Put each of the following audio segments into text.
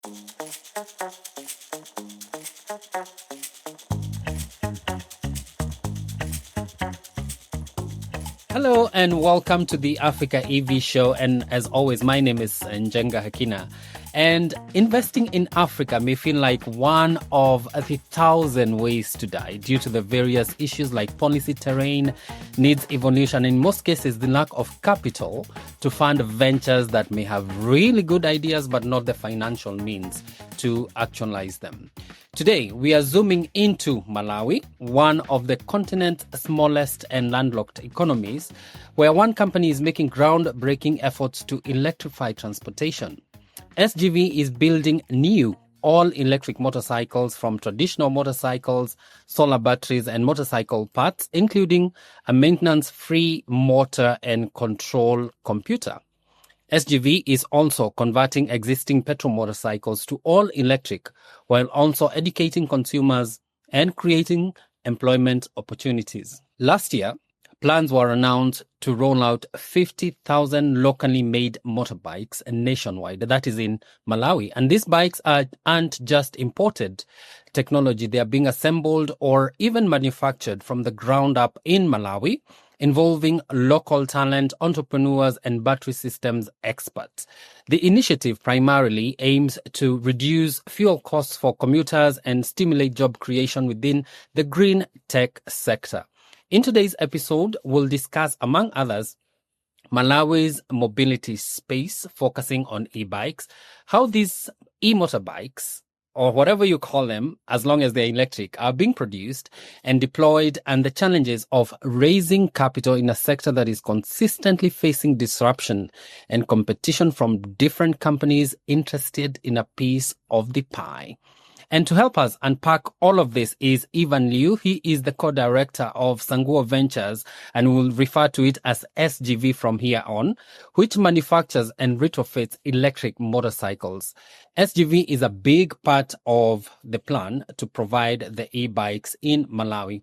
Hello and welcome to the Africa EV Show. And as always, my name is Njenga Hakeenah. And investing in Africa may feel like one of the 1,000 ways to die due to the various issues like policy terrain, needs evolution, in most cases, the lack of capital to fund ventures that may have really good ideas but not the financial means to actualize them. Today, we are zooming into Malawi, one of the continent's smallest and landlocked economies, where one company is making groundbreaking efforts to electrify transportation. SGV is building new all-electric motorcycles from traditional motorcycles, solar batteries, and motorcycle parts, including a maintenance-free motor and control computer. SGV is also converting existing petrol motorcycles to all-electric while also educating consumers and creating employment opportunities. Last year, plans were announced to roll out 50,000 locally made motorbikes nationwide. That is in Malawi. And these bikes aren't just imported technology. They are being assembled or even manufactured from the ground up in Malawi, involving local talent, entrepreneurs, and battery systems experts. The initiative primarily aims to reduce fuel costs for commuters and stimulate job creation within the green tech sector. In today's episode, we'll discuss, among others, Malawi's mobility space, focusing on e-bikes, how these e-motorbikes, or whatever you call them, as long as they're electric, are being produced and deployed, and the challenges of raising capital in a sector that is consistently facing disruption and competition from different companies interested in a piece of the pie. And to help us unpack all of this is Ivan Liu. He is the co-director of Sangua Ventures, and we'll refer to it as SGV from here on, which manufactures and retrofits electric motorcycles. SGV is a big part of the plan to provide the e-bikes in Malawi.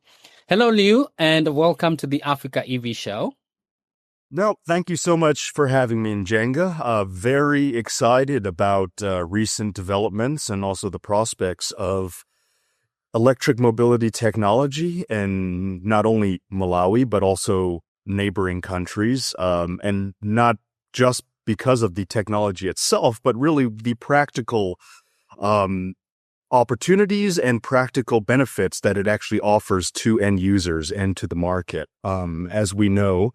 Hello, Liu, and welcome to the Africa EV Show. No, thank you so much for having me, Njenga. Very excited about recent developments and also the prospects of electric mobility technology in not only Malawi, but also neighboring countries. And not just because of the technology itself, but really the practical opportunities and practical benefits that it actually offers to end users and to the market. As we know,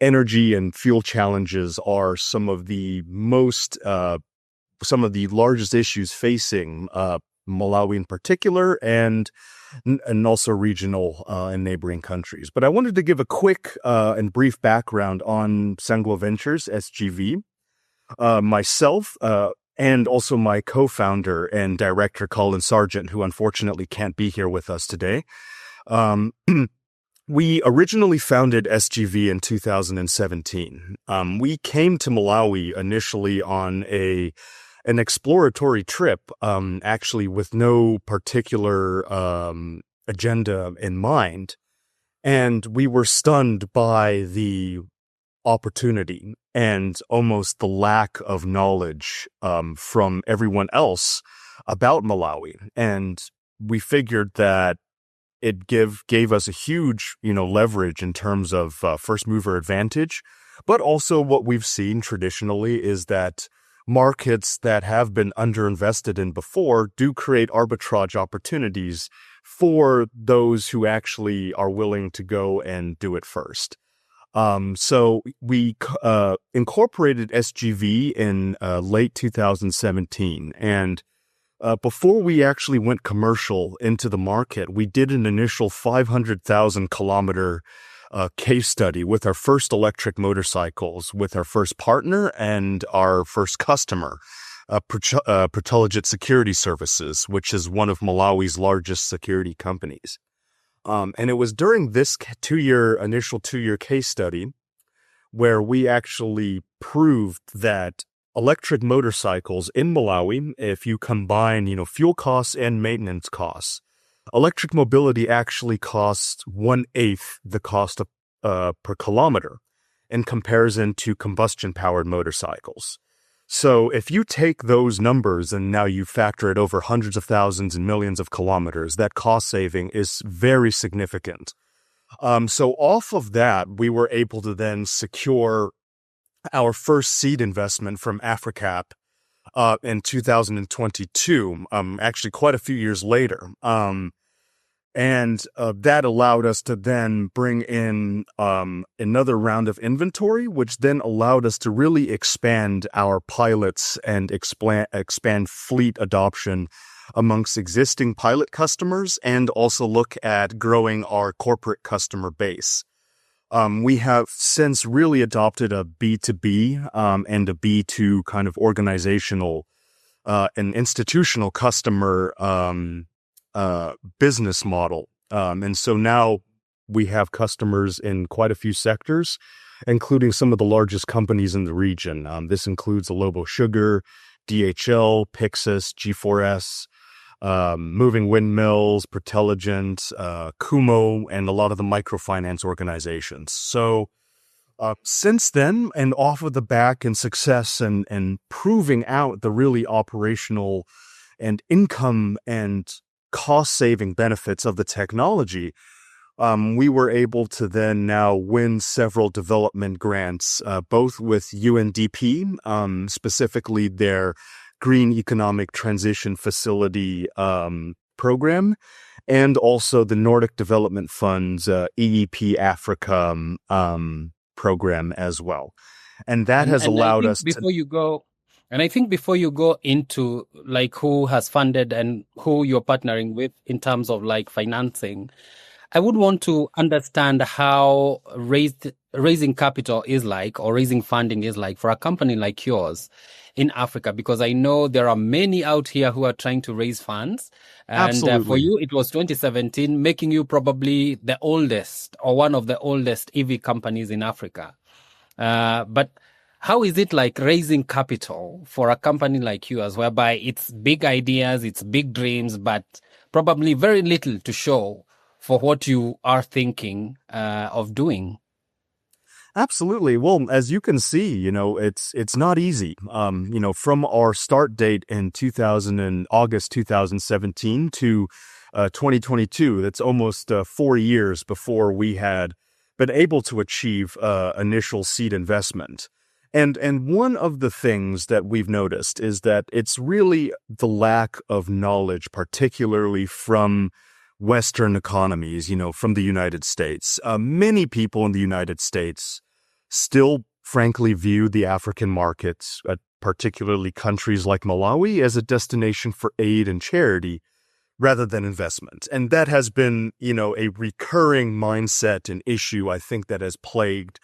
energy and fuel challenges are some of the largest issues facing Malawi in particular, and also regional and neighboring countries. But I wanted to give a quick and brief background on Sangua Ventures, SGV. Myself, and also my co-founder and director, Colin Sargent, who unfortunately can't be here with us today. We originally founded SGV in 2017. We came to Malawi initially on an exploratory trip, actually with no particular agenda in mind. And we were stunned by the opportunity and almost the lack of knowledge from everyone else about Malawi. And we figured that it gave us a huge, leverage in terms of first mover advantage. But also what we've seen traditionally is that markets that have been underinvested in before do create arbitrage opportunities for those who actually are willing to go and do it first. So we incorporated SGV in late 2017, and before we actually went commercial into the market, we did an initial 500,000 kilometer case study with our first electric motorcycles, with our first partner and our first customer, Protologit Security Services, which is one of Malawi's largest security companies. And it was during this initial two-year case study where we actually proved that electric motorcycles in Malawi, if you combine, fuel costs and maintenance costs, electric mobility actually costs 1/8 the cost of per kilometer in comparison to combustion-powered motorcycles. So if you take those numbers and now you factor it over hundreds of thousands and millions of kilometers, that cost saving is very significant. So off of that, we were able to then secure our first seed investment from AfriCap in 2022, actually quite a few years later. And that allowed us to then bring in another round of inventory, which then allowed us to really expand our pilots and expand fleet adoption amongst existing pilot customers, and also look at growing our corporate customer base. We have since really adopted a B2B and a B2 kind of organizational and institutional customer business model. And so now we have customers in quite a few sectors, including some of the largest companies in the region. This includes Alobo Sugar, DHL, Pixis, G4S, Moving Windmills, Pertelligent, Kumo, and a lot of the microfinance organizations. So since then, and off of the back and success and proving out the really operational and income and cost-saving benefits of the technology, we were able to then now win several development grants, both with UNDP, specifically their Green Economic Transition Facility program, and also the Nordic Development Fund's EEP Africa program as well. And that has allowed us to... And I think before you go into like who has funded and who you're partnering with in terms of like financing, I would want to understand how raising capital is like, or raising funding is like for a company like yours in Africa, because I know there are many out here who are trying to raise funds. And for you, it was 2017, making you probably the oldest or one of the oldest EV companies in Africa. But how is it like raising capital for a company like yours, whereby it's big ideas, it's big dreams, but probably very little to show for what you are thinking of doing? Absolutely. Well, as you can see, it's not easy. From our start date in August 2017 to 2022, that's almost 4 years before we had been able to achieve initial seed investment. And one of the things that we've noticed is that it's really the lack of knowledge, particularly from Western economies, from the United States. Many people in the United States still, frankly, view the African markets, particularly countries like Malawi, as a destination for aid and charity rather than investment. And that has been, a recurring mindset and issue, I think, that has plagued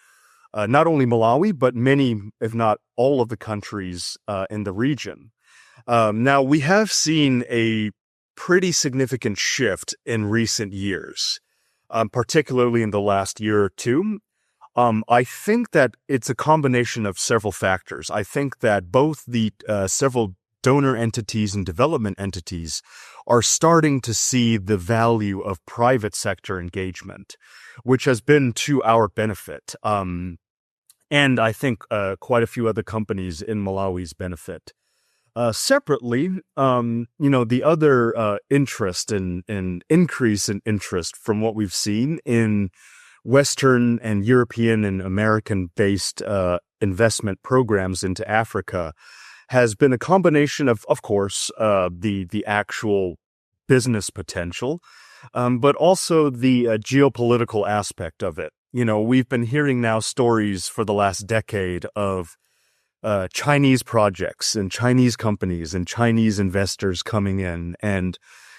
not only Malawi, but many, if not all of the countries in the region. Now, we have seen a pretty significant shift in recent years, particularly in the last year or two. I think that it's a combination of several factors. I think that both the several donor entities and development entities are starting to see the value of private sector engagement, which has been to our benefit. And I think quite a few other companies in Malawi's benefit. Separately, the other interest and increase in interest from what we've seen in Western and European and American-based investment programs into Africa has been a combination of course, the actual business potential, but also the geopolitical aspect of it. We've been hearing now stories for the last decade of Chinese projects and Chinese companies and Chinese investors coming in and,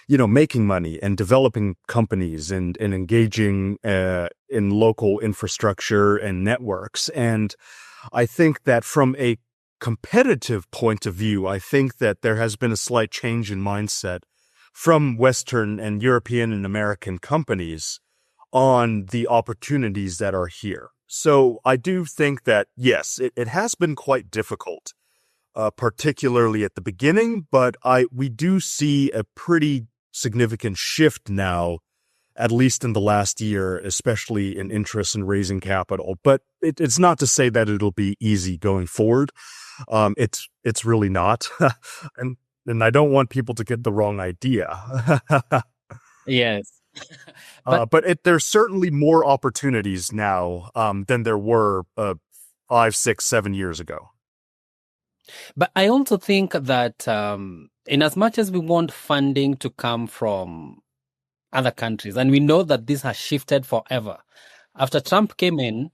making money and developing companies and engaging in local infrastructure and networks. And I think that from a competitive point of view, I think that there has been a slight change in mindset from Western and European and American companies on the opportunities that are here. So I do think that, yes, it has been quite difficult, particularly at the beginning, but we do see a pretty significant shift now, at least in the last year, especially in interest in raising capital. But it's not to say that it'll be easy going forward. It's really not, and I don't want people to get the wrong idea. Yes. But There's certainly more opportunities now than there were 5, 6, 7 years ago. I also think that in as much as we want funding to come from other countries, and we know that this has shifted forever. After Trump came in,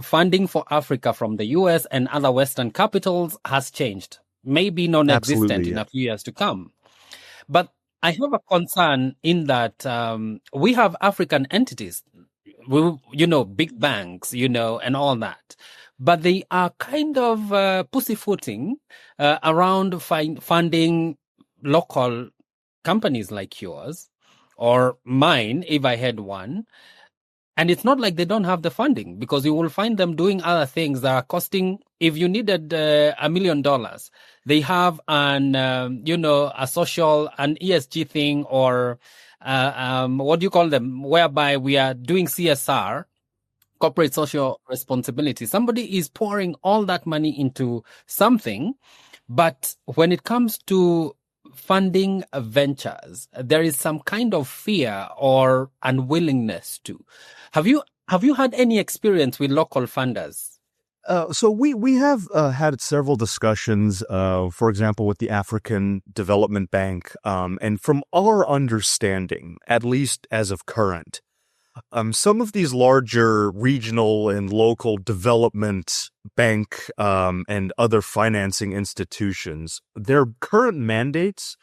funding for Africa from the US and other Western capitals has changed, maybe non-existent Absolutely, in yeah. a few years to come. But I have a concern in that we have African entities, big banks, and all that. But they are kind of pussyfooting around funding local companies like yours or mine, if I had one. And it's not like they don't have the funding, because you will find them doing other things that are costing. If you needed $1 million, they have a social, an ESG thing, or what do you call them, whereby we are doing CSR, corporate social responsibility. Somebody is pouring all that money into something, but when it comes to funding ventures, there is some kind of fear or unwillingness to. Have you had any experience with local funders? So we have had several discussions, for example, with the African Development Bank, and from our understanding, at least as of current, some of these larger regional and local development bank and other financing institutions, their current mandates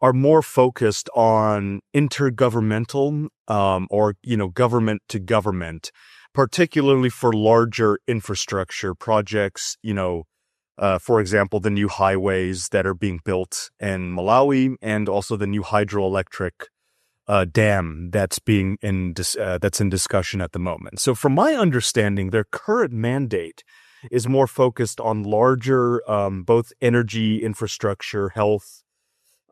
are more focused on intergovernmental or government to government, particularly for larger infrastructure projects. For example, the new highways that are being built in Malawi, and also the new hydroelectric dam that's that's in discussion at the moment. So from my understanding, their current mandate is more focused on larger both energy infrastructure, health,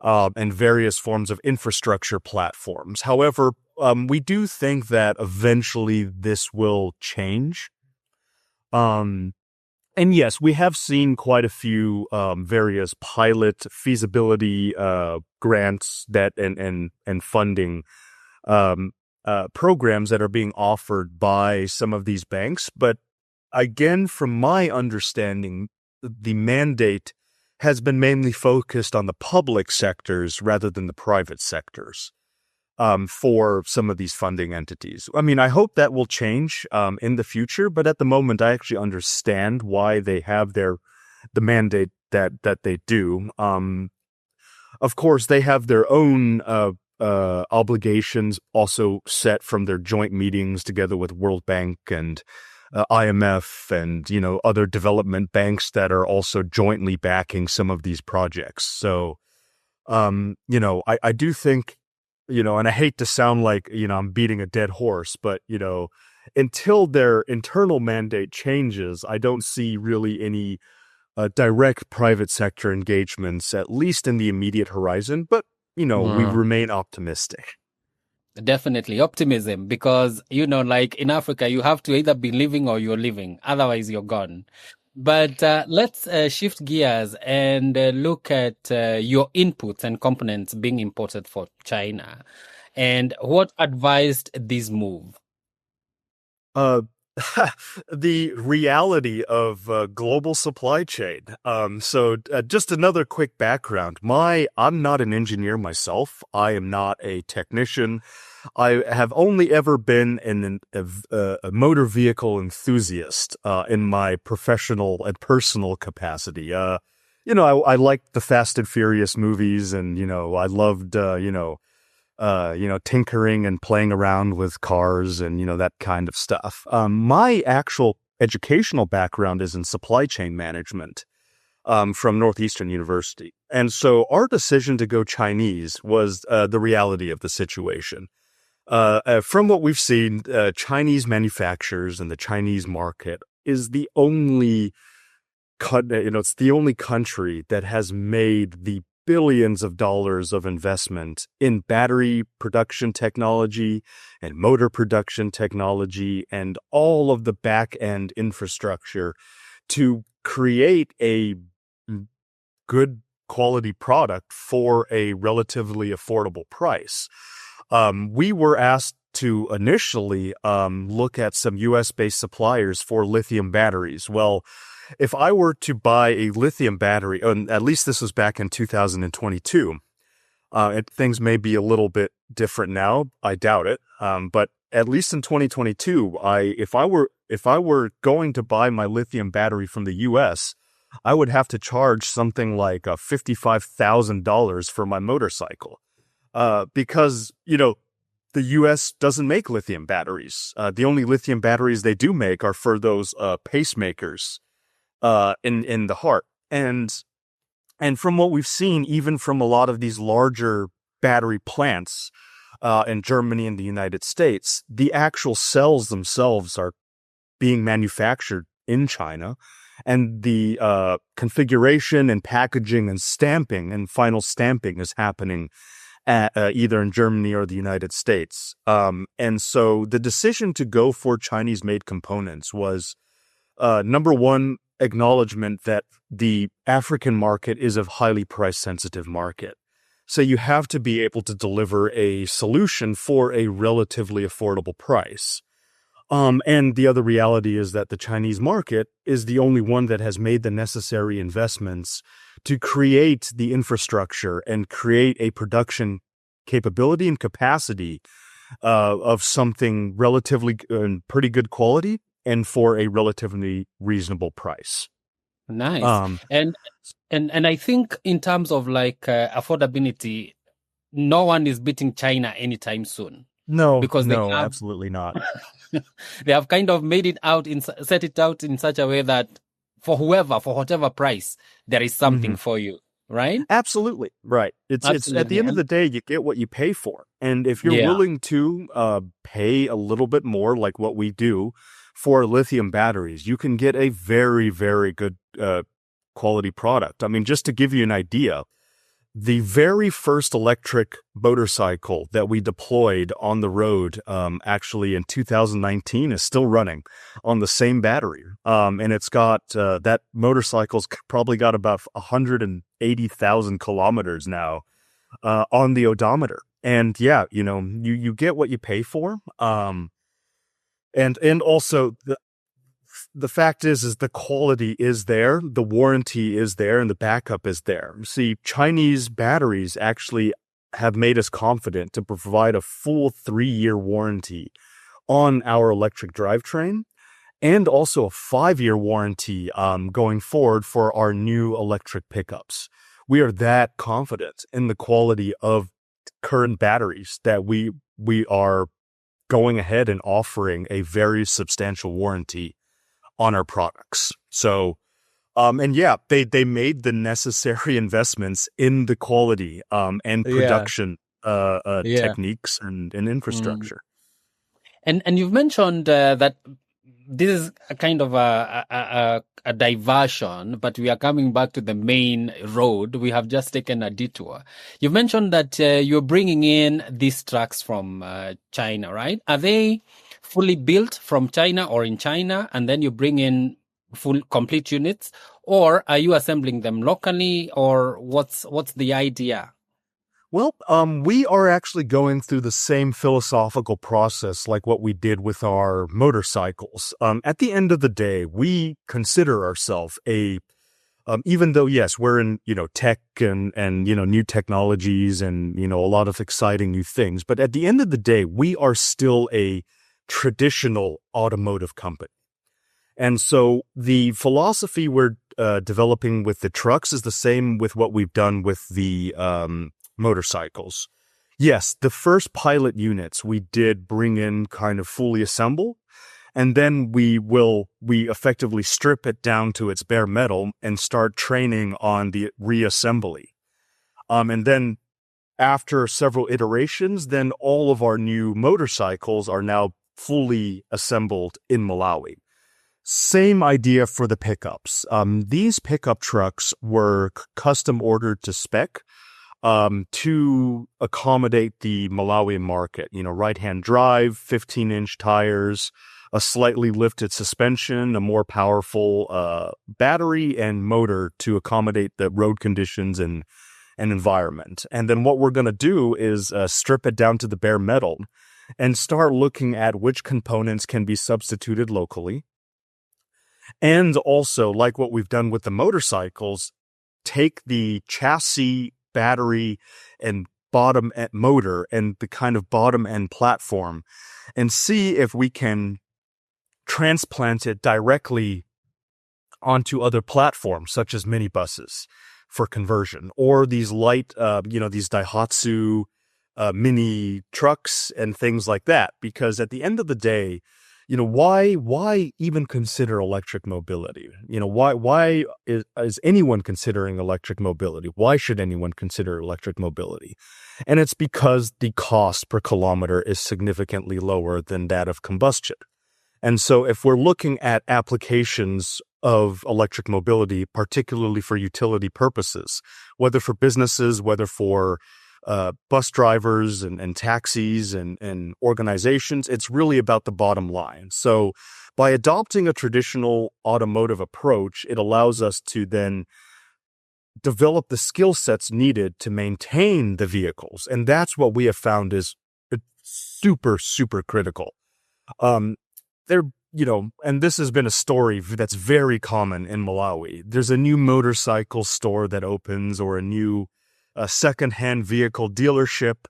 and various forms of infrastructure platforms. However, we do think that eventually this will change. And yes, we have seen quite a few various pilot feasibility grants that and funding programs that are being offered by some of these banks. But again, from my understanding, the mandate has been mainly focused on the public sectors rather than the private sectors for some of these funding entities. I mean, I hope that will change in the future, but at the moment, I actually understand why they have the mandate that they do. Of course, they have their own obligations also set from their joint meetings together with World Bank and IMF and, other development banks that are also jointly backing some of these projects. So, I do think, and I hate to sound like, I'm beating a dead horse, but, until their internal mandate changes, I don't see really any direct private sector engagements, at least in the immediate horizon. But, we remain optimistic. Definitely optimism, because like in Africa, you have to either be living or you're living, otherwise you're gone. But let's shift gears and look at your inputs and components being imported for China, and what advised this move. Uh, the reality of global supply chain. Just another quick background. I'm not an engineer myself. I am not a technician. I have only ever been a motor vehicle enthusiast in my professional and personal capacity. I liked the Fast and Furious movies, and I loved tinkering and playing around with cars and, that kind of stuff. My actual educational background is in supply chain management from Northeastern University. And so our decision to go Chinese was the reality of the situation. From what we've seen, Chinese manufacturers and the Chinese market is the only it's the only country that has made the billions of dollars of investment in battery production technology and motor production technology and all of the back end infrastructure to create a good quality product for a relatively affordable price. We were asked to initially look at some US-based suppliers for lithium batteries. Well, if I were to buy a lithium battery, and at least this was back in 2022, things may be a little bit different now. I doubt it. But at least in 2022, if I were going to buy my lithium battery from the US, I would have to charge something like $55,000 for my motorcycle. Because, the US doesn't make lithium batteries. The only lithium batteries they do make are for those pacemakers in the heart. And from what we've seen, even from a lot of these larger battery plants in Germany and the United States, the actual cells themselves are being manufactured in China. And the configuration and packaging and stamping and final stamping is happening either in Germany or the United States. And so the decision to go for Chinese-made components was, number one, acknowledgement that the African market is a highly price-sensitive market. So you have to be able to deliver a solution for a relatively affordable price. And the other reality is that the Chinese market is the only one that has made the necessary investments to create the infrastructure and create a production capability and capacity of something relatively pretty good quality and for a relatively reasonable price. Nice. And I think in terms of affordability, no one is beating China anytime soon. No, because absolutely not. They have kind of set it out in such a way that for whatever price, there is something for you, right? Absolutely. Right. It's at the end of the day, you get what you pay for. And if you're willing to pay a little bit more, like what we do for lithium batteries, you can get a very, very good quality product. I mean, just to give you an idea, the very first electric motorcycle that we deployed on the road, actually in 2019, is still running on the same battery. And it's got, that motorcycle's probably got about 180,000 kilometers now, on the odometer. And yeah, you get what you pay for. And also the fact is the quality is there, the warranty is there, and the backup is there. See, Chinese batteries actually have made us confident to provide a full 3-year warranty on our electric drivetrain, and also a 5-year warranty going forward for our new electric pickups. We are that confident in the quality of current batteries that we are going ahead and offering a very substantial warranty on our products. So, and yeah, they made the necessary investments in the quality and production techniques and infrastructure. And you've mentioned that this is a kind of a diversion, but we are coming back to the main road. We have just taken a detour. You've mentioned that you're bringing in these trucks from China, right? Are they fully built from China or in China, and then you bring in full complete units, or are you assembling them locally, or what's the idea? Well, we are actually going through the same philosophical process like what we did with our motorcycles. At the end of the day, we consider ourselves even though, yes, we're in, tech and new technologies and, a lot of exciting new things. But at the end of the day, we are still a traditional automotive company. And so the philosophy we're developing with the trucks is the same with what we've done with the motorcycles. Yes, the first pilot units we did bring in kind of fully assembled, and then we effectively strip it down to its bare metal and start training on the reassembly. And then after several iterations, then all of our new motorcycles are now fully assembled in Malawi. Same idea for the pickups. These pickup trucks were custom ordered to spec to accommodate the Malawian market. Right-hand drive, 15-inch tires, a slightly lifted suspension, a more powerful battery and motor to accommodate the road conditions and environment. And then what we're going to do is strip it down to the bare metal and start looking at which components can be substituted locally. And also, like what we've done with the motorcycles, take the chassis, battery, and bottom end motor and the kind of bottom end platform and see if we can transplant it directly onto other platforms, such as minibuses for conversion, or these light, these Daihatsu mini trucks and things like that. Because at the end of the day, why even consider electric mobility? Why is anyone considering electric mobility? Why should anyone consider electric mobility? And it's because the cost per kilometer is significantly lower than that of combustion. And so if we're looking at applications of electric mobility, particularly for utility purposes, whether for businesses, whether for bus drivers and taxis and organizations, it's really about the bottom line. So by adopting a traditional automotive approach, it allows us to then develop the skill sets needed to maintain the vehicles. And that's what we have found is super, super critical. And this has been a story that's very common in Malawi. There's a new motorcycle store that opens or a new secondhand vehicle dealership.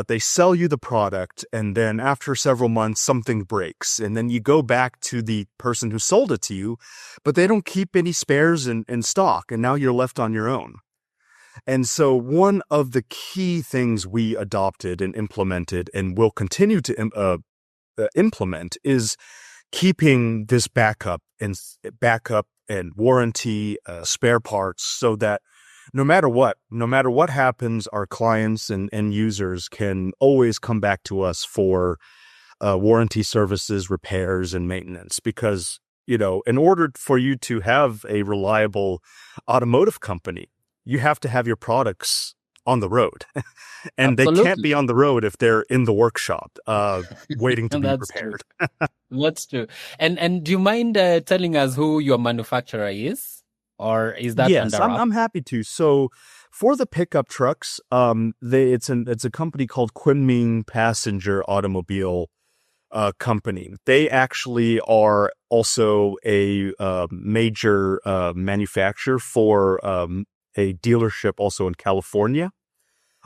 They sell you the product, and then after several months, something breaks. And then you go back to the person who sold it to you, but they don't keep any spares in stock, and now you're left on your own. And so one of the key things we adopted and implemented and will continue to implement is keeping this backup and warranty, spare parts, so that no matter what happens, our clients and end users can always come back to us for warranty services, repairs, and maintenance. Because, in order for you to have a reliable automotive company, you have to have your products on the road. And Absolutely. they can't be on the road if they're in the workshop waiting to be That's repaired. true. That's true. And do you mind telling us who your manufacturer is? Or is that Yes, under I'm happy to. So for the pickup trucks, it's a company called Kunming Passenger Automobile Company. They actually are also a major manufacturer for a dealership also in California,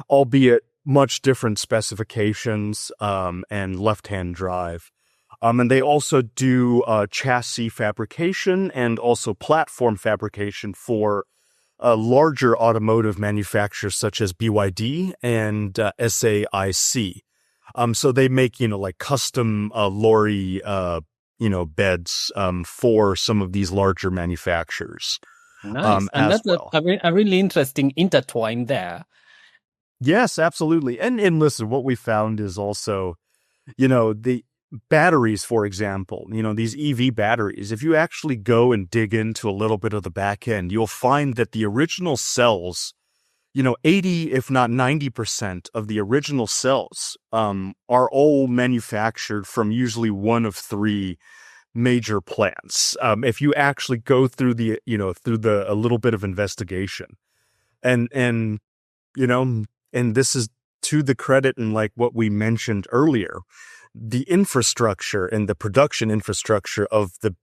albeit much different specifications and left-hand drive. And they also do chassis fabrication and also platform fabrication for larger automotive manufacturers such as BYD and SAIC. So they make, like custom lorry, beds for some of these larger manufacturers. Nice. And as that's well. a really interesting intertwine there. Yes, absolutely. And listen, what we found is also, the batteries, for example, these EV batteries, if you actually go and dig into a little bit of the back end, you'll find that the original cells, 80, if not 90% of the original cells are all manufactured from usually one of three major plants. If you actually go through a little bit of investigation and this is to the credit and like what we mentioned earlier, the infrastructure and the production infrastructure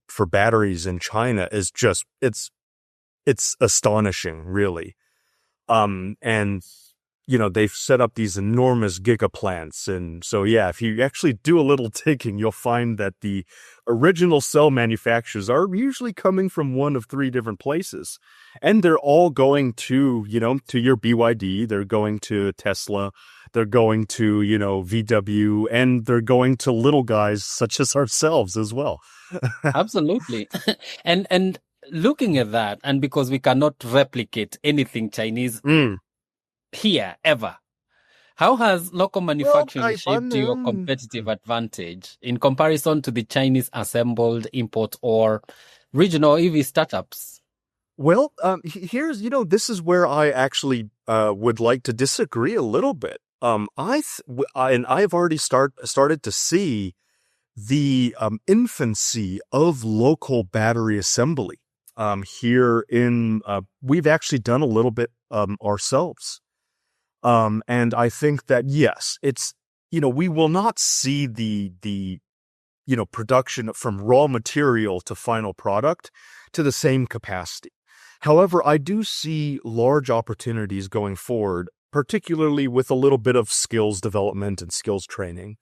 for batteries in China is just, it's astonishing, really. And they've set up these enormous giga plants. And so, yeah, if you actually do a little digging, you'll find that the original cell manufacturers are usually coming from one of three different places. And they're all going to, to your BYD, they're going to Tesla, they're going to, VW, and they're going to little guys such as ourselves as well. Absolutely. And looking at that, and because we cannot replicate anything Chinese here ever, how has local manufacturing shaped your competitive advantage in comparison to the Chinese assembled import or regional EV startups? Well, here's, this is where I actually would like to disagree a little bit. And I've already started to see the infancy of local battery assembly. Here in, we've actually done a little bit ourselves. And I think that, yes, it's, we will not see the production from raw material to final product to the same capacity. However, I do see large opportunities going forward, particularly with a little bit of skills development and skills training,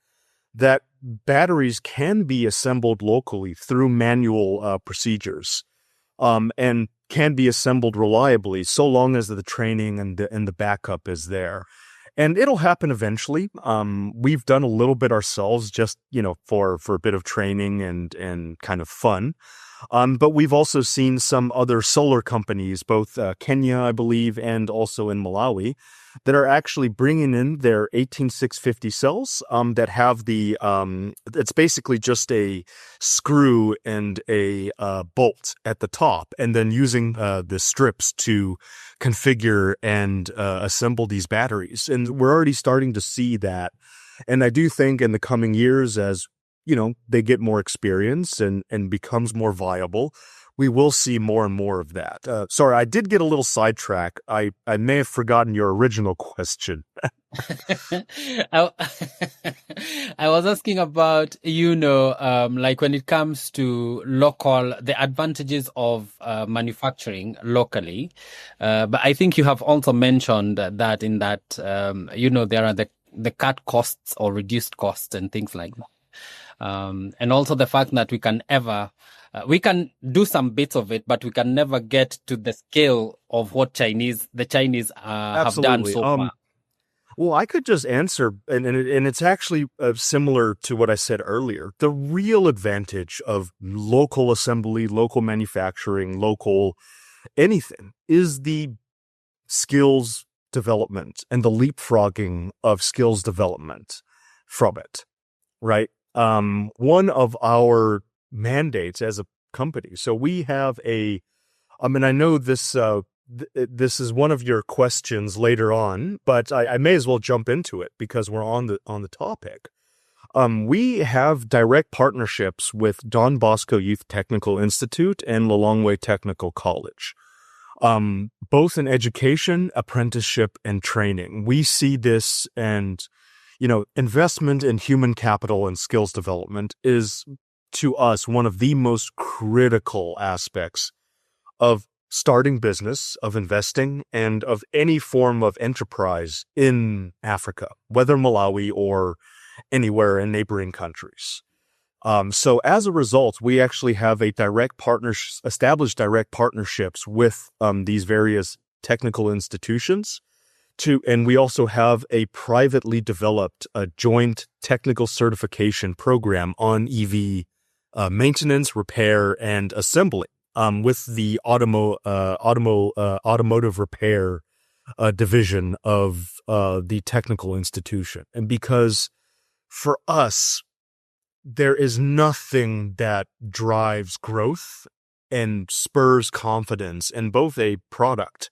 that batteries can be assembled locally through manual procedures, and can be assembled reliably so long as the training and the backup is there. And it'll happen eventually. We've done a little bit ourselves, just for a bit of training and kind of fun. But we've also seen some other solar companies, both Kenya, I believe, and also in Malawi, that are actually bringing in their 18650 cells that have it's basically just a screw and a bolt at the top, and then using the strips to configure and assemble these batteries. And we're already starting to see that. And I do think in the coming years, as they get more experience and becomes more viable, we will see more and more of that. Sorry, I did get a little sidetracked. I may have forgotten your original question. I, I was asking about, like when it comes to the advantages of manufacturing locally. But I think you have also mentioned that in that, there are the cut costs or reduced costs and things like that. And also the fact that we can do some bits of it, but we can never get to the scale of what the Chinese have done so far. Well, I could just answer, and it's actually similar to what I said earlier. The real advantage of local assembly, local manufacturing, local anything is the skills development and the leapfrogging of skills development from it, right? One of our mandates as a company. So we have I know this is one of your questions later on, but I may as well jump into it because we're on the topic. We have direct partnerships with Don Bosco Youth Technical Institute and Lilongwe Technical College. Both in education, apprenticeship, and training. We see this, and investment in human capital and skills development is, to us, one of the most critical aspects of starting business, of investing, and of any form of enterprise in Africa, whether Malawi or anywhere in neighboring countries. So as a result, we actually have established direct partnerships with these various technical institutions. And we also have a privately developed joint technical certification program on EV maintenance, repair, and assembly with the automotive repair division of the technical institution. And because for us, there is nothing that drives growth and spurs confidence in both a product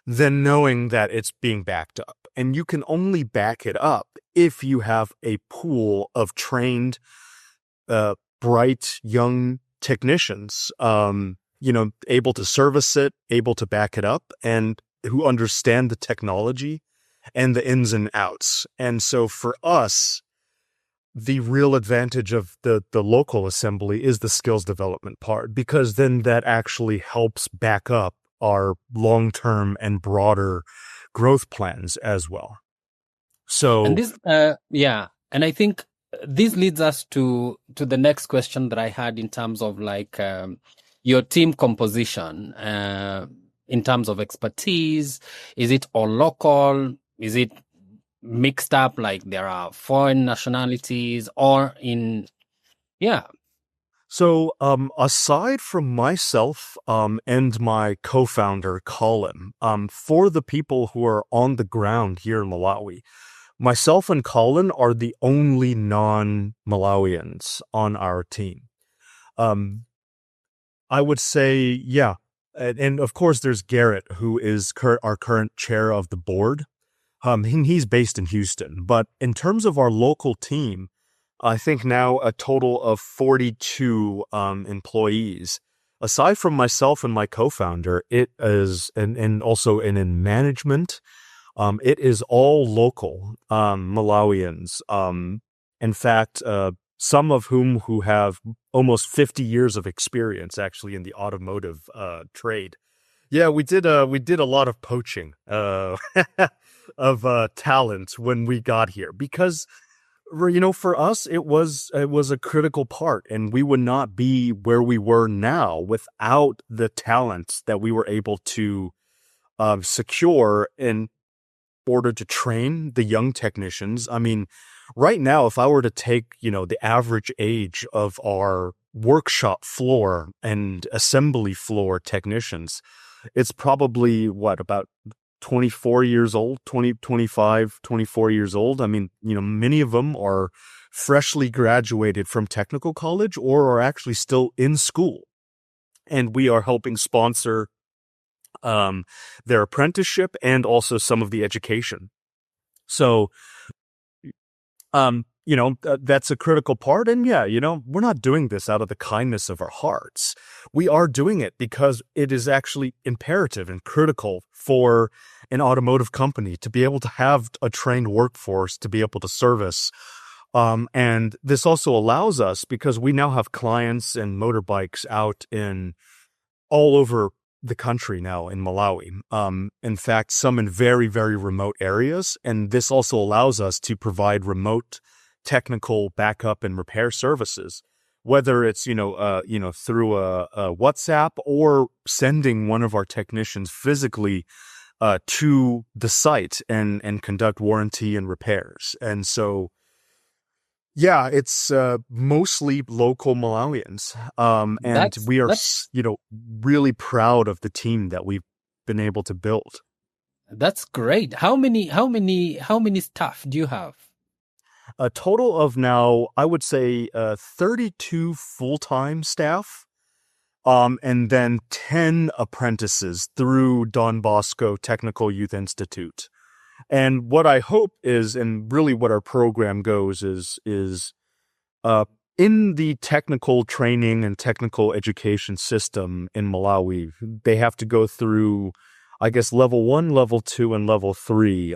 than knowing that it's being backed up. And you can only back it up if you have a pool of trained, bright, young technicians, able to service it, able to back it up, and who understand the technology and the ins and outs. And so for us, the real advantage of the local assembly is the skills development part, because then that actually helps back up our long-term and broader growth plans as well. So, and this, and I think this leads us to the next question that I had in terms of your team composition, in terms of expertise. Is it all local? Is it mixed up, like there are foreign nationalities, or So, aside from myself, and my co-founder, Colin, for the people who are on the ground here in Malawi, myself and Colin are the only non-Malawians on our team. I would say, yeah. And of course, there's Garrett, who is our current chair of the board. He's based in Houston. But in terms of our local team, I think now a total of 42 employees. Aside from myself and my co-founder, it is, and also in management, it is all local Malawians. In fact, some of who have almost 50 years of experience actually in the automotive trade. Yeah, we did a lot of poaching of talent when we got here because for us it was a critical part, and we would not be where we were now without the talents that we were able to secure in order to train the young technicians. I mean, right now, if I were to take, the average age of our workshop floor and assembly floor technicians, it's probably about 24 years old, 20, 25, 24 years old. I mean, many of them are freshly graduated from technical college or are actually still in school. And we are helping sponsor their apprenticeship and also some of the education. So, that's a critical part. And yeah, we're not doing this out of the kindness of our hearts. We are doing it because it is actually imperative and critical for an automotive company to be able to have a trained workforce to be able to service. And this also allows us, because we now have clients and motorbikes out in all over the country now in Malawi. In fact, some in very, very remote areas. And this also allows us to provide remote technical backup and repair services, whether it's, through a WhatsApp or sending one of our technicians physically to the site and conduct warranty and repairs. And so, yeah, it's mostly local Malawians, and That's we are, that's really proud of the team that we've been able to build. that's great. How many staff do you have? A total of now, I would say, 32 full-time staff, and then 10 apprentices through Don Bosco Technical Youth Institute. And what I hope is, and really what our program goes is in the technical training and technical education system in Malawi, they have to go through, I guess, level 1, level 2, and level 3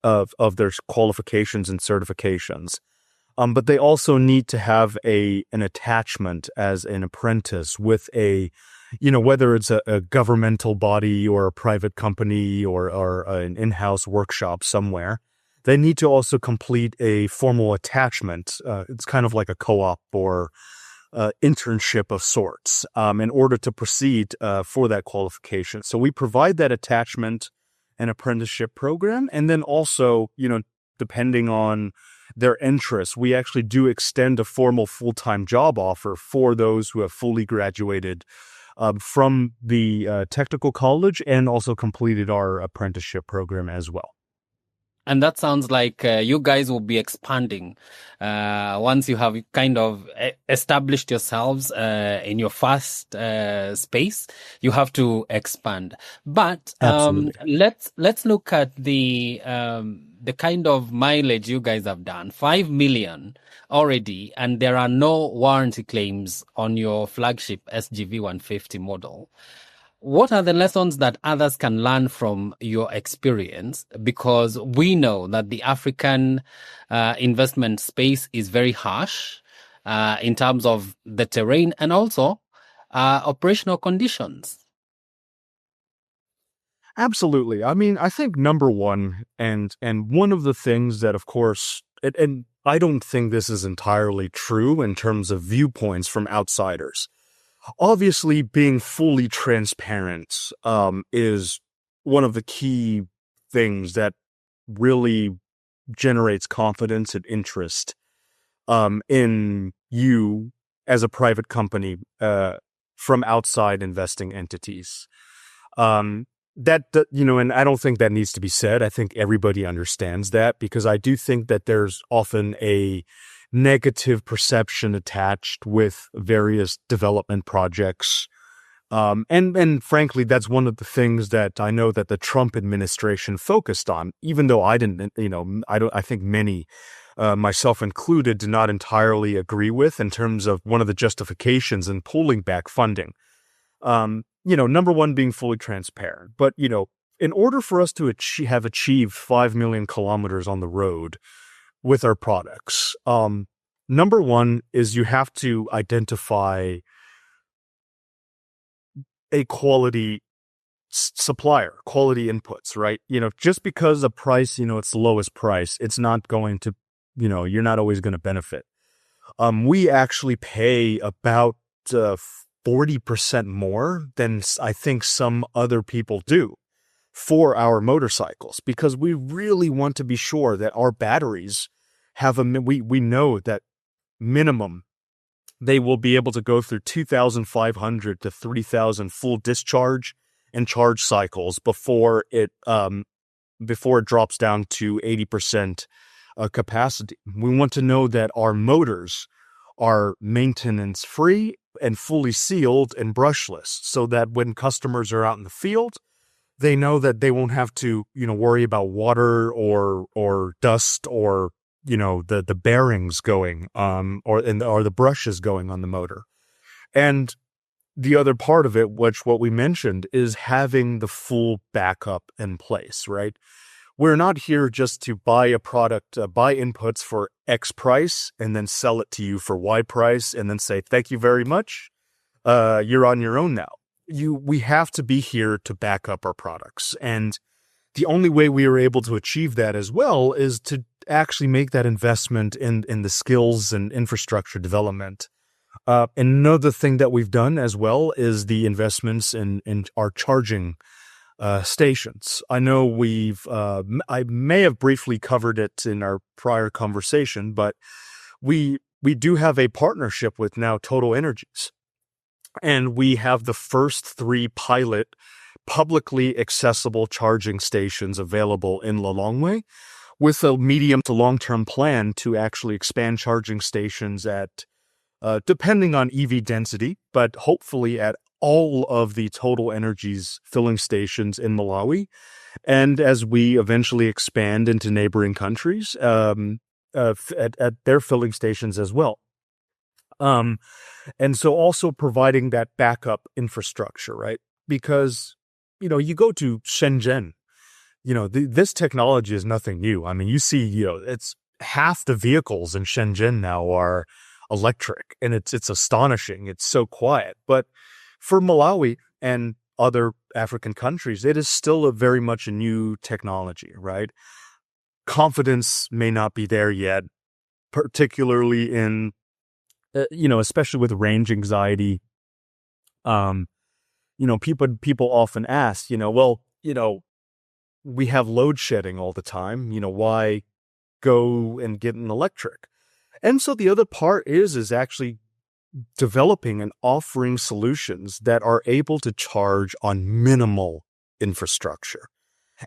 of their qualifications and certifications. But they also need to have an attachment as an apprentice with whether it's a governmental body or a private company or an in-house workshop somewhere. They need to also complete a formal attachment. It's kind of like a co-op or internship of sorts in order to proceed for that qualification. So we provide that attachment and apprenticeship program. And then also, depending on their interests, we actually do extend a formal full-time job offer for those who have fully graduated from the technical college and also completed our apprenticeship program as well. And that sounds like you guys will be expanding once you have kind of established yourselves in your first space. You have to expand. But Absolutely. let's look at the kind of mileage you guys have done. 5 million already, and there are no warranty claims on your flagship SGV 150 model. What are the lessons that others can learn from your experience? Because we know that the African investment space is very harsh in terms of the terrain and also operational conditions. Absolutely. I mean, I think number one, and one of the things that, of course, and I don't think this is entirely true in terms of viewpoints from outsiders. Obviously, being fully transparent is one of the key things that really generates confidence and interest in you as a private company from outside investing entities. And I don't think that needs to be said. I think everybody understands that, because I do think that there's often a negative perception attached with various development projects. And frankly, that's one of the things that I know that the Trump administration focused on, even though I didn't, I think many myself included, did not entirely agree with in terms of one of the justifications in pulling back funding. Number one, being fully transparent. But, in order for us to have achieved 5 million kilometers on the road with our products, number one is you have to identify a quality supplier, quality inputs, right? Just because a price, it's the lowest price, it's not going to, you're not always going to benefit. We actually pay about 40% more than I think some other people do for our motorcycles, because we really want to be sure that our batteries have we know that minimum they will be able to go through 2,500 to 3,000 full discharge and charge cycles before it drops down to 80% capacity. We want to know that our motors are maintenance free and fully sealed and brushless, so that when customers are out in the field, they know that they won't have to, worry about water or dust or, the bearings going, or the brushes going on the motor. And the other part of it, what we mentioned, is having the full backup in place, right? We're not here just to buy a product, buy inputs for X price and then sell it to you for Y price and then say, thank you very much. You're on your own now. We have to be here to back up our products. And the only way we are able to achieve that as well is to actually make that investment in the skills and infrastructure development. Another thing that we've done as well is the investments in our charging stations. I know I may have briefly covered it in our prior conversation, but we do have a partnership with now Total Energies. And we have the first 3 pilot publicly accessible charging stations available in Lilongwe, with a medium to long-term plan to actually expand charging stations at, depending on EV density, but hopefully at all of the Total Energies filling stations in Malawi. And as we eventually expand into neighboring countries, at their filling stations as well. And so also providing that backup infrastructure, right? Because, you go to Shenzhen, this technology is nothing new. I mean, you see, it's half the vehicles in Shenzhen now are electric, and it's astonishing. It's so quiet. But for Malawi and other African countries, it is still very much a new technology, right? Confidence may not be there yet, particularly in especially with range anxiety. People often ask, we have load shedding all the time, why go and get an electric? And so the other part is actually developing and offering solutions that are able to charge on minimal infrastructure.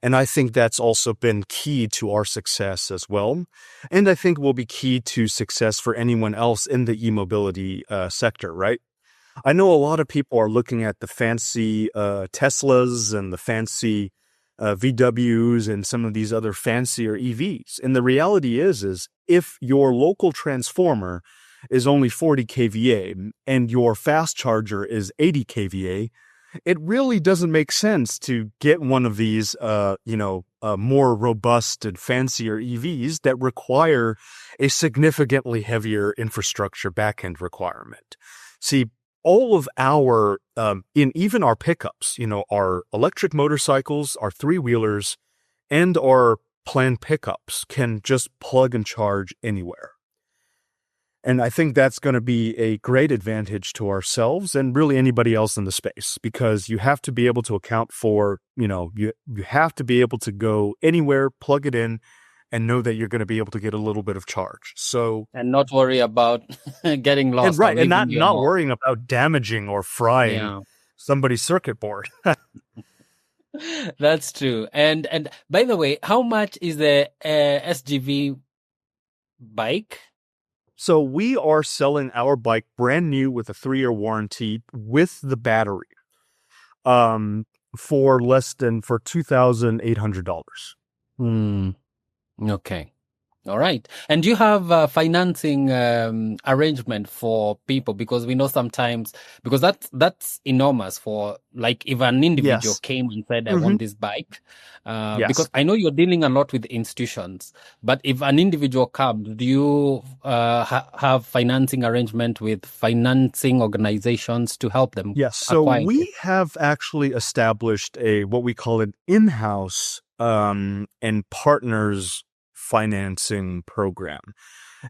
And I think that's also been key to our success as well. And I think will be key to success for anyone else in the e-mobility sector, right? I know a lot of people are looking at the fancy Teslas and the fancy VWs and some of these other fancier EVs. And the reality is if your local transformer is only 40 kVA and your fast charger is 80 kVA, it really doesn't make sense to get one of these, more robust and fancier EVs that require a significantly heavier infrastructure backend requirement. See, all of our, even our pickups, our electric motorcycles, our 3-wheelers, and our planned pickups can just plug and charge anywhere. And I think that's going to be a great advantage to ourselves and really anybody else in the space, because you have to be able to account for, you have to be able to go anywhere, plug it in, and know that you're going to be able to get a little bit of charge. So, and not worry about getting lost. And right, and not worrying about damaging or frying somebody's circuit board. That's true. And by the way, how much is the SGV bike? So we are selling our bike brand new with a 3-year warranty with the battery, for $2,800. Okay. All right. And do you have a financing arrangement for people? Because we know sometimes, because that's enormous for, like, if an individual Yes. came and said, I Hmm. want this bike, because Yes. I know you're dealing a lot with institutions, but if an individual comes, do you have financing arrangement with financing organizations to help them Yes. So acquire this? we have actually established a what we call an in-house and partners financing program.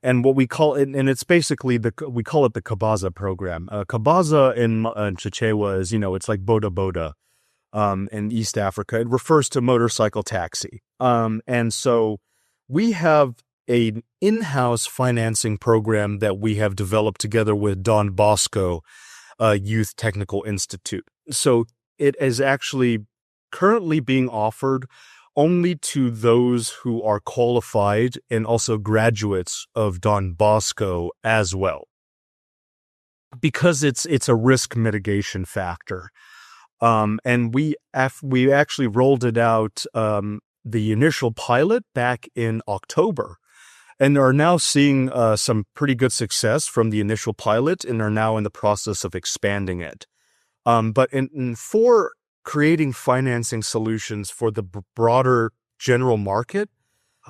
And what we call it, and it's basically we call it the Kabaza program. Kabaza in Chichewa is, it's like Boda Boda in East Africa. It refers to motorcycle taxi. And so we have an in-house financing program that we have developed together with Don Bosco Youth Technical Institute. So it is actually currently being offered only to those who are qualified and also graduates of Don Bosco as well, because it's a risk mitigation factor. And we actually rolled it out, the initial pilot back in October, and are now seeing some pretty good success from the initial pilot, and are now in the process of expanding it. But for creating financing solutions for the broader general market,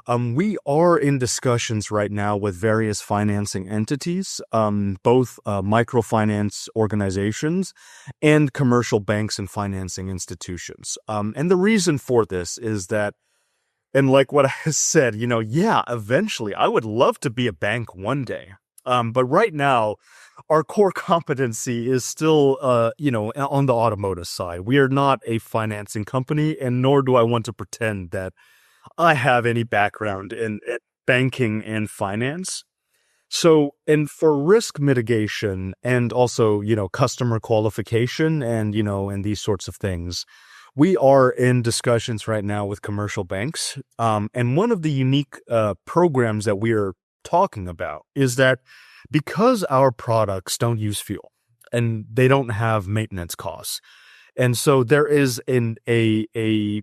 we are in discussions right now with various financing entities, both microfinance organizations and commercial banks and financing institutions. And the reason for this is that, and like what I said, eventually I would love to be a bank one day. But right now, our core competency is still, on the automotive side. We are not a financing company, and nor do I want to pretend that I have any background in banking and finance. So, and for risk mitigation and also, customer qualification and these sorts of things, we are in discussions right now with commercial banks. And one of the unique programs that we are talking about is that because our products don't use fuel and they don't have maintenance costs, and so there is a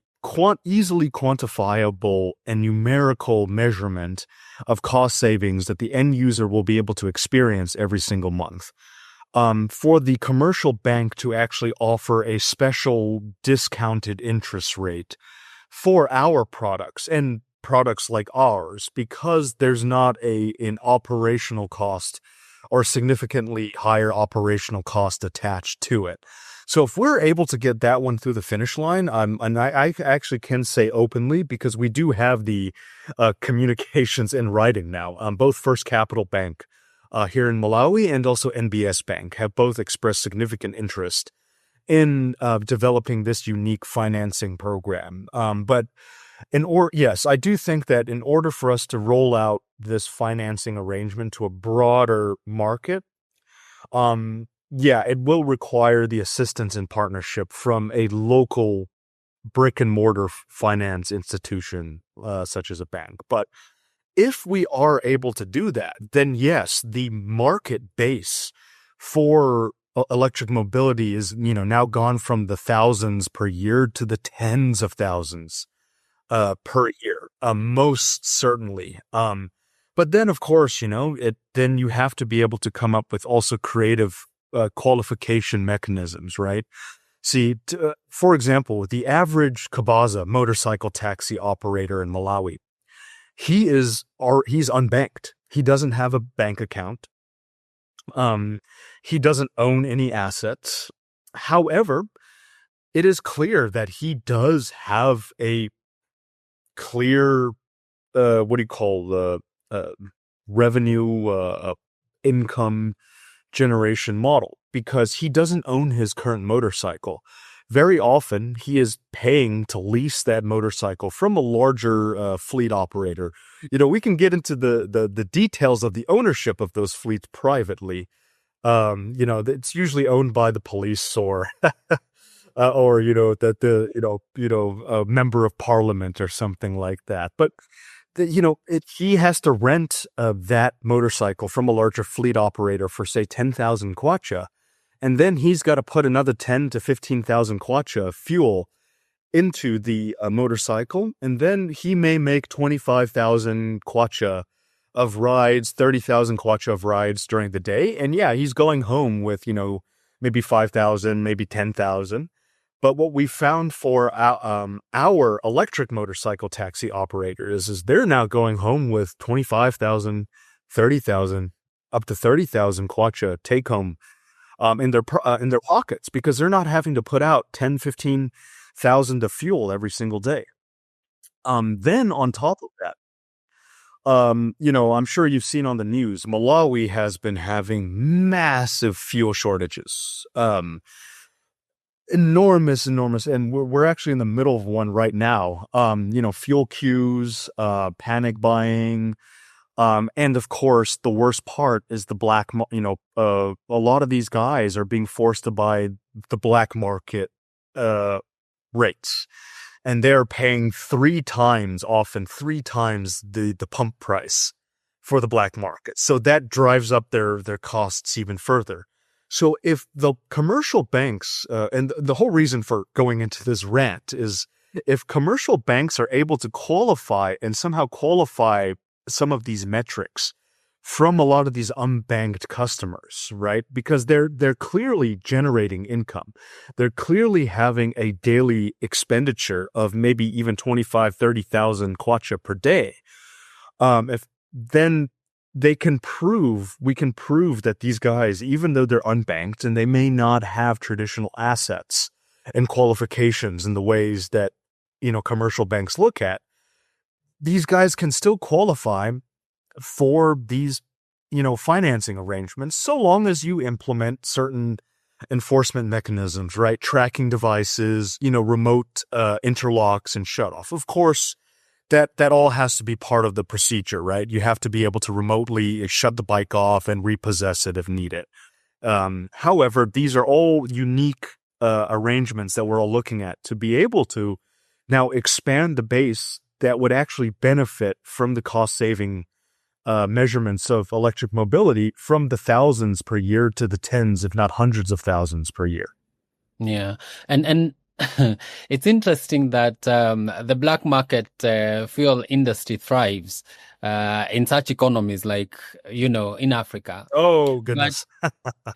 easily quantifiable and numerical measurement of cost savings that the end user will be able to experience every single month. For the commercial bank to actually offer a special discounted interest rate for our products and products like ours, because there's not an operational cost or significantly higher operational cost attached to it. So if we're able to get that one through the finish line, and I actually can say openly, because we do have the communications in writing now, both First Capital Bank here in Malawi and also NBS Bank have both expressed significant interest in developing this unique financing program. But yes, I do think that in order for us to roll out this financing arrangement to a broader market, it will require the assistance and partnership from a local brick and mortar finance institution, such as a bank. But if we are able to do that, then yes, the market base for electric mobility is, now gone from the thousands per year to the tens of thousands per year, most certainly. But then, of course, then you have to be able to come up with also creative qualification mechanisms, right? See, for example, the average Kabaza motorcycle taxi operator in Malawi, he's unbanked. He doesn't have a bank account. He doesn't own any assets. However, it is clear that he does have a clear, what do you call the revenue income generation model, because he doesn't own his current motorcycle. Very often, he is paying to lease that motorcycle from a larger fleet operator. We can get into the details of the ownership of those fleets privately. It's usually owned by the police or or a member of parliament or something like that. But he has to rent that motorcycle from a larger fleet operator for, say, 10,000 kwacha, and then he's got to put another 10 to 15,000 kwacha of fuel into the motorcycle, and then he may make 25,000 kwacha of rides, 30,000 kwacha of rides during the day. And yeah, he's going home with, maybe 5,000, maybe 10,000. But what we found for our electric motorcycle taxi operators is they're now going home with 25,000, 30,000, up to 30,000 kwacha take home in their pockets, because they're not having to put out 10, 15,000 of fuel every single day. Then on top of that, I'm sure you've seen on the news, Malawi has been having massive fuel shortages. Enormous, and we're actually in the middle of one right now. Fuel queues, panic buying, and of course, the worst part is the black. A lot of these guys are being forced to buy the black market rates, and they're paying often three times the pump price for the black market. So that drives up their costs even further. So if the commercial banks, and the whole reason for going into this rant is, if commercial banks are able to qualify some of these metrics from a lot of these unbanked customers, right? Because they're clearly generating income. They're clearly having a daily expenditure of maybe even 25, 30,000 kwacha per day. If then we can prove that these guys, even though they're unbanked and they may not have traditional assets and qualifications in the ways that, commercial banks look at, these guys can still qualify for these, financing arrangements, so long as you implement certain enforcement mechanisms, right? Tracking devices, remote interlocks and shutoff. Of course, that all has to be part of the procedure, right? You have to be able to remotely shut the bike off and repossess it if needed. However, these are all unique arrangements that we're all looking at to be able to now expand the base that would actually benefit from the cost-saving measurements of electric mobility, from the thousands per year to the tens, if not hundreds of thousands per year. Yeah. And it's interesting that the black market fuel industry thrives in such economies like, in Africa. Oh, goodness.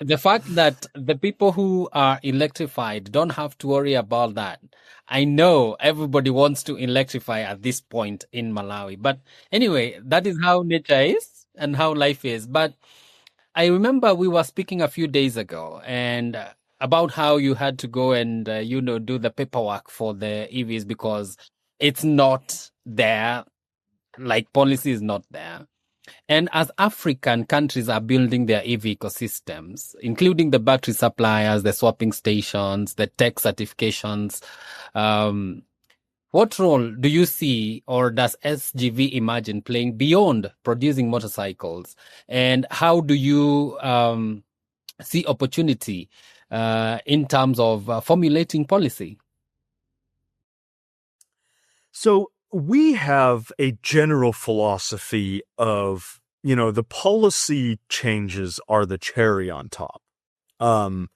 The fact that the people who are electrified don't have to worry about that. I know everybody wants to electrify at this point in Malawi. But anyway, that is how nature is and how life is. But I remember we were speaking a few days ago and about how you had to go and, do the paperwork for the EVs because it's not there, like policy is not there. And as African countries are building their EV ecosystems, including the battery suppliers, the swapping stations, the tech certifications, what role do you see, or does SGV imagine playing beyond producing motorcycles? And how do you see opportunity in terms of formulating policy? So we have a general philosophy of, the policy changes are the cherry on top. In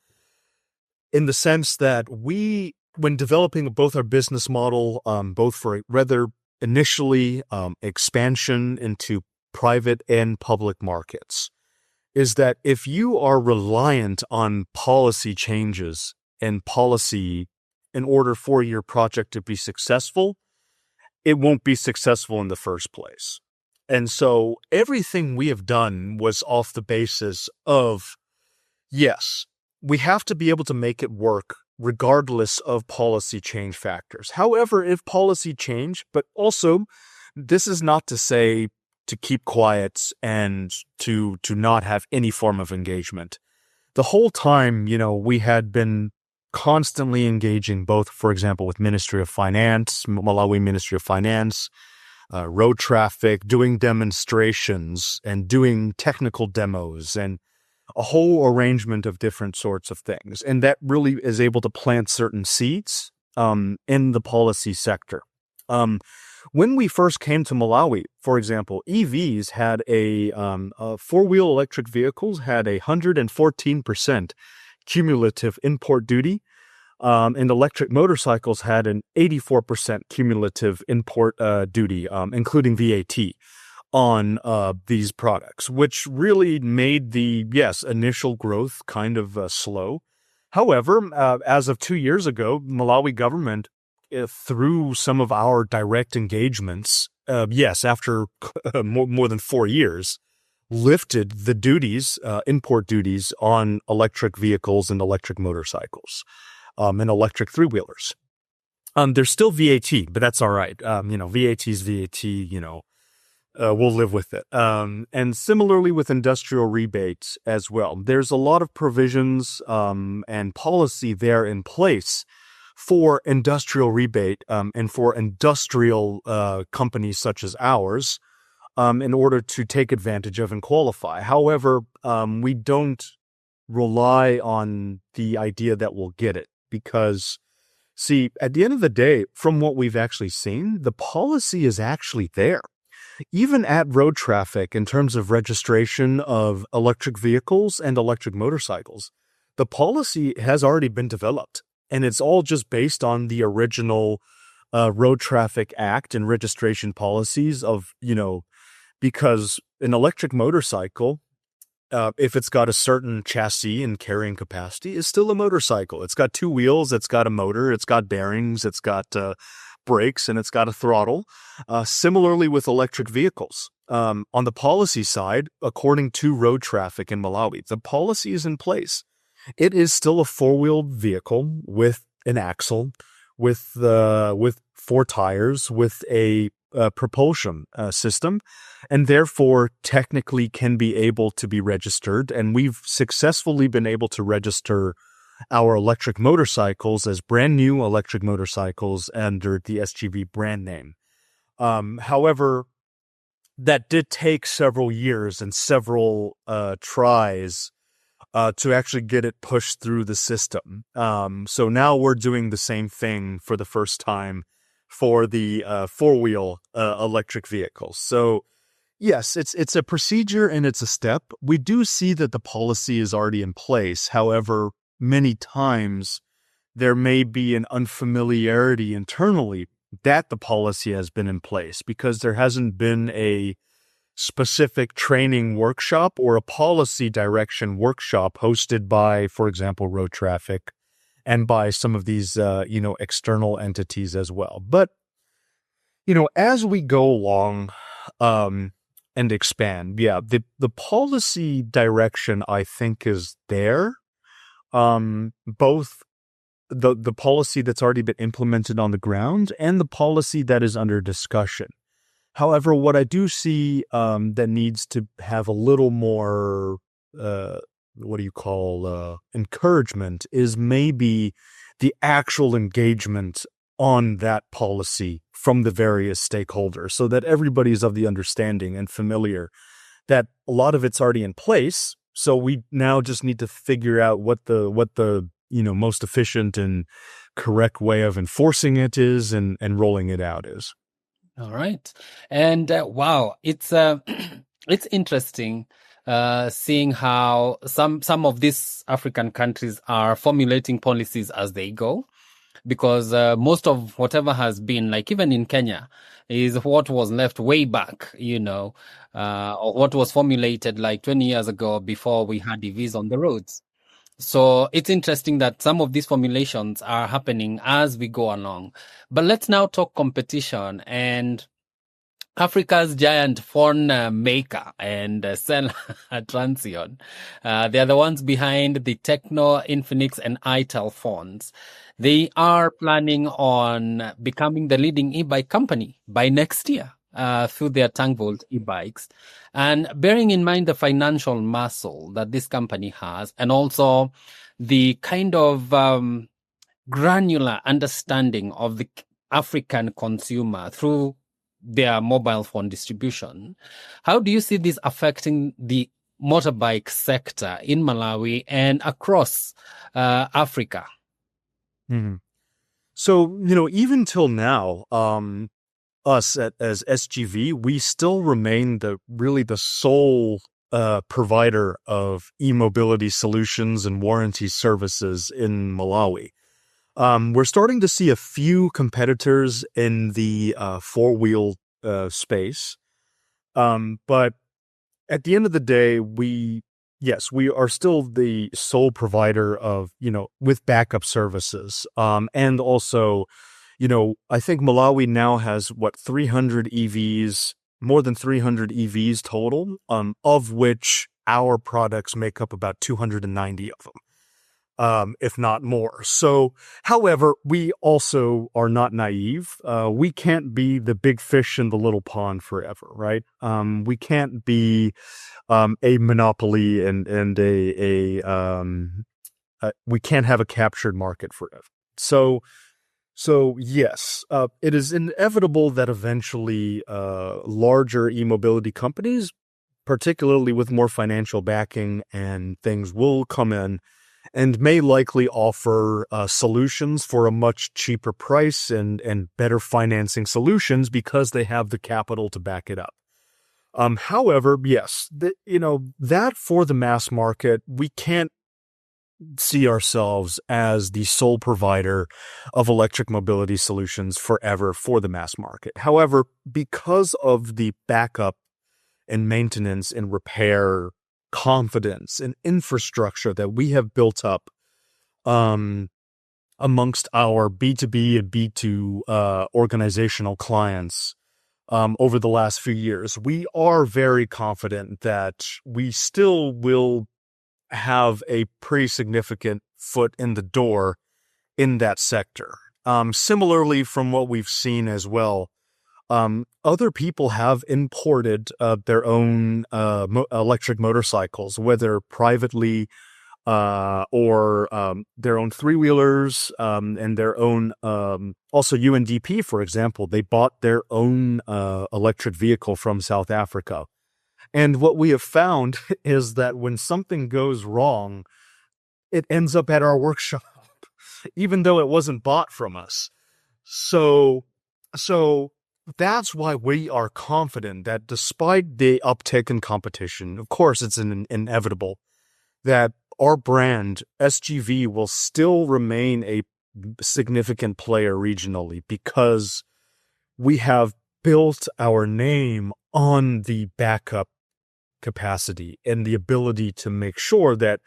the sense that when developing both our business model, both for rather initially expansion into private and public markets, is that if you are reliant on policy changes and policy in order for your project to be successful, it won't be successful in the first place. And so everything we have done was off the basis of, yes, we have to be able to make it work regardless of policy change factors. However, if policy change, but also this is not to say to keep quiet and to not have any form of engagement. The whole time, we had been constantly engaging both, for example, with Ministry of Finance, Malawi Ministry of Finance, road traffic, doing demonstrations and doing technical demos and a whole arrangement of different sorts of things. And that really is able to plant certain seeds in the policy sector. When we first came to Malawi, for example, EVs had four-wheel electric vehicles had 114% cumulative import duty and electric motorcycles had an 84% cumulative import duty, including VAT, on these products, which really made the, initial growth kind of slow. However, as of 2 years ago, Malawi government, through some of our direct engagements, after more than 4 years, lifted the duties, import duties on electric vehicles and electric motorcycles, and electric three-wheelers. There's still VAT, but that's all right. VAT is VAT, we'll live with it. And similarly with industrial rebates as well. There's a lot of provisions and policy there in place for industrial rebate and for industrial companies such as ours in order to take advantage of and qualify. However, we don't rely on the idea that we'll get it because, see, at the end of the day, from what we've actually seen, the policy is actually there. Even at road traffic, in terms of registration of electric vehicles and electric motorcycles, the policy has already been developed. And it's all just based on the original Road Traffic Act and registration policies of, because an electric motorcycle, if it's got a certain chassis and carrying capacity, is still a motorcycle. It's got 2 wheels, it's got a motor, it's got bearings, it's got brakes, and it's got a throttle. Similarly with electric vehicles. On the policy side, according to road traffic in Malawi, the policy is in place. It is still a 4-wheeled vehicle with an axle, with 4 tires, with a propulsion system, and therefore technically can be able to be registered. And we've successfully been able to register our electric motorcycles as brand new electric motorcycles under the SGV brand name. However, that did take several years and several tries to actually get it pushed through the system. So now we're doing the same thing for the first time for the 4-wheel electric vehicles. So yes, it's a procedure and it's a step. We do see that the policy is already in place. However, many times there may be an unfamiliarity internally that the policy has been in place because there hasn't been a specific training workshop or a policy direction workshop hosted by, for example, road traffic and by some of these, external entities as well. But, as we go along and expand, the policy direction, I think, is there. Both the policy that's already been implemented on the ground and the policy that is under discussion. However, what I do see that needs to have a little more, encouragement is maybe the actual engagement on that policy from the various stakeholders so that everybody's of the understanding and familiar that a lot of it's already in place. So we now just need to figure out what the most efficient and correct way of enforcing it is and rolling it out is. All right. And wow, it's it's interesting seeing how some of these African countries are formulating policies as they go, because most of whatever has been, like even in Kenya, is what was left way back, or what was formulated like 20 years ago before we had EVs on the roads. So it's interesting that some of these formulations are happening as we go along. But let's now talk competition and Africa's giant phone maker and cell Transion. They are the ones behind the Tecno, Infinix, and itel phones. They are planning on becoming the leading e-bike company by next year through their Tangvolt e-bikes. And bearing in mind the financial muscle that this company has, and also the kind of granular understanding of the African consumer through their mobile phone distribution, how do you see this affecting the motorbike sector in Malawi and across Africa? Mm-hmm. So, even till now, us as SGV, we still remain the sole provider of e-mobility solutions and warranty services in Malawi. We're starting to see a few competitors in the four-wheel space. But at the end of the day, we are still the sole provider of, with backup services. And also, I think Malawi now has 300 EVs, more than 300 EVs total, of which our products make up about 290 of them, if not more. So, however, we also are not naive. We can't be the big fish in the little pond forever, right? We can't be a monopoly and we can't have a captured market forever. So yes, it is inevitable that eventually larger e-mobility companies, particularly with more financial backing and things, will come in and may likely offer solutions for a much cheaper price and better financing solutions because they have the capital to back it up. However, yes, that for the mass market, we can't see ourselves as the sole provider of electric mobility solutions forever for the mass market. However, because of the backup and maintenance and repair confidence and infrastructure that we have built up amongst our B2B and B2 organizational clients over the last few years, we are very confident that we still will have a pretty significant foot in the door in that sector. Similarly, from what we've seen as well, other people have imported their own electric motorcycles, whether privately or their own three-wheelers and their own, also UNDP, for example, they bought their own electric vehicle from South Africa. And what we have found is that when something goes wrong, it ends up at our workshop, even though it wasn't bought from us. So that's why we are confident that despite the uptick in competition, of course it's inevitable, that our brand, SGV, will still remain a significant player regionally because we have built our name on the backup capacity and the ability to make sure that,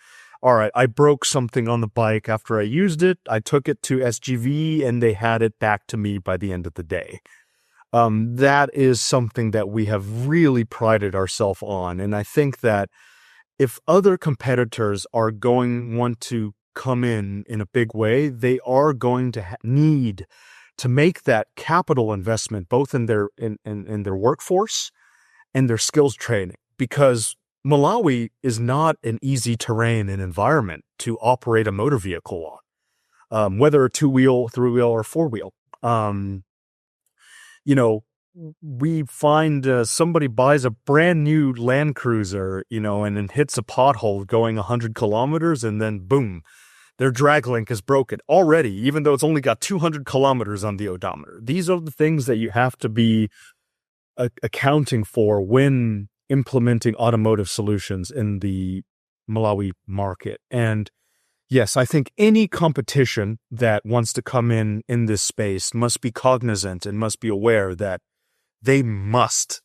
all right, I broke something on the bike after I used it, I took it to SGV, and they had it back to me by the end of the day. That is something that we have really prided ourselves on. And I think that if other competitors are want to come in a big way, they are going to need to make that capital investment, both in their workforce and their skills training, because Malawi is not an easy terrain and environment to operate a motor vehicle on, whether a two-wheel, three-wheel, or four-wheel. We find somebody buys a brand new Land Cruiser, and then hits a pothole going 100 kilometers, and then boom, their drag link is broken already, even though it's only got 200 kilometers on the odometer. These are the things that you have to be accounting for when implementing automotive solutions in the Malawi market. And yes, I think any competition that wants to come in this space must be cognizant and must be aware that they must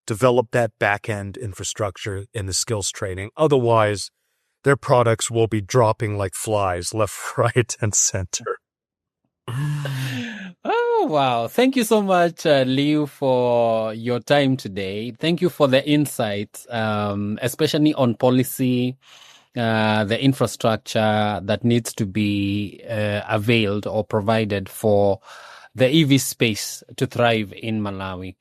develop that back-end infrastructure in the skills training. Otherwise, their products will be dropping like flies left, right, and center. Oh, wow. Thank you so much, Liu, for your time today. Thank you for the insights, especially on policy, the infrastructure that needs to be availed or provided for the EV space to thrive in Malawi.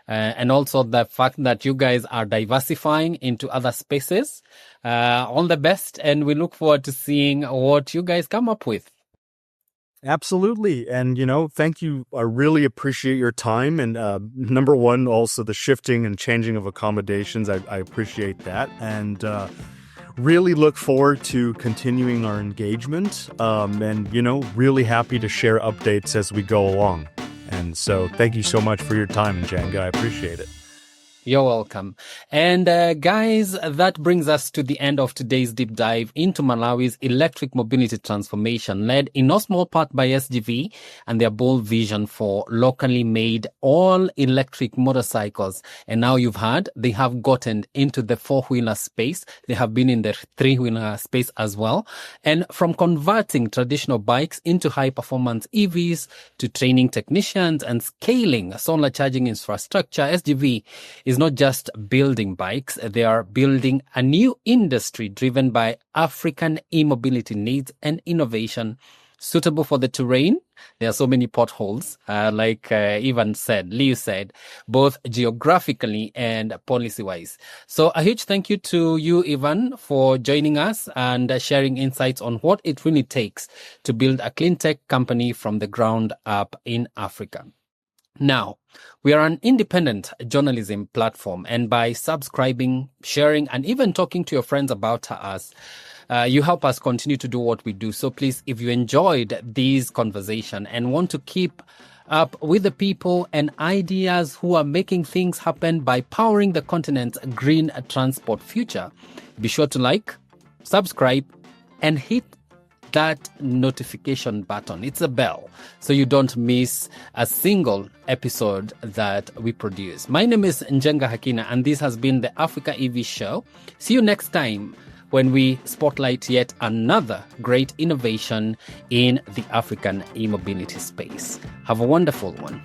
And also the fact that you guys are diversifying into other spaces. All the best, and we look forward to seeing what you guys come up with. Absolutely. And, thank you. I really appreciate your time. And number one, also the shifting and changing of accommodations. I appreciate that. And really look forward to continuing our engagement. And, really happy to share updates as we go along. And so thank you so much for your time, Njenga. I appreciate it. You're welcome. And guys, that brings us to the end of today's deep dive into Malawi's electric mobility transformation, led in no small part by SGV and their bold vision for locally made all-electric motorcycles. And now you've heard, they have gotten into the four-wheeler space. They have been in the three-wheeler space as well. And from converting traditional bikes into high-performance EVs to training technicians and scaling solar charging infrastructure, SGV is not just building bikes, they are building a new industry driven by African e-mobility needs and innovation suitable for the terrain. There are so many potholes, like Leo said, both geographically and policy-wise. So a huge thank you to you, Ivan, for joining us and sharing insights on what it really takes to build a clean tech company from the ground up in Africa. Now, we are an independent journalism platform, and by subscribing, sharing, and even talking to your friends about us, you help us continue to do what we do. So please, if you enjoyed this conversation and want to keep up with the people and ideas who are making things happen by powering the continent's green transport future, be sure to like, subscribe, and hit that notification button. It's a bell, so you don't miss a single episode that we produce. My name is Njenga Hakeenah, and this has been the Africa EV Show. See you next time when we spotlight yet another great innovation in the African e-mobility space. Have a wonderful one.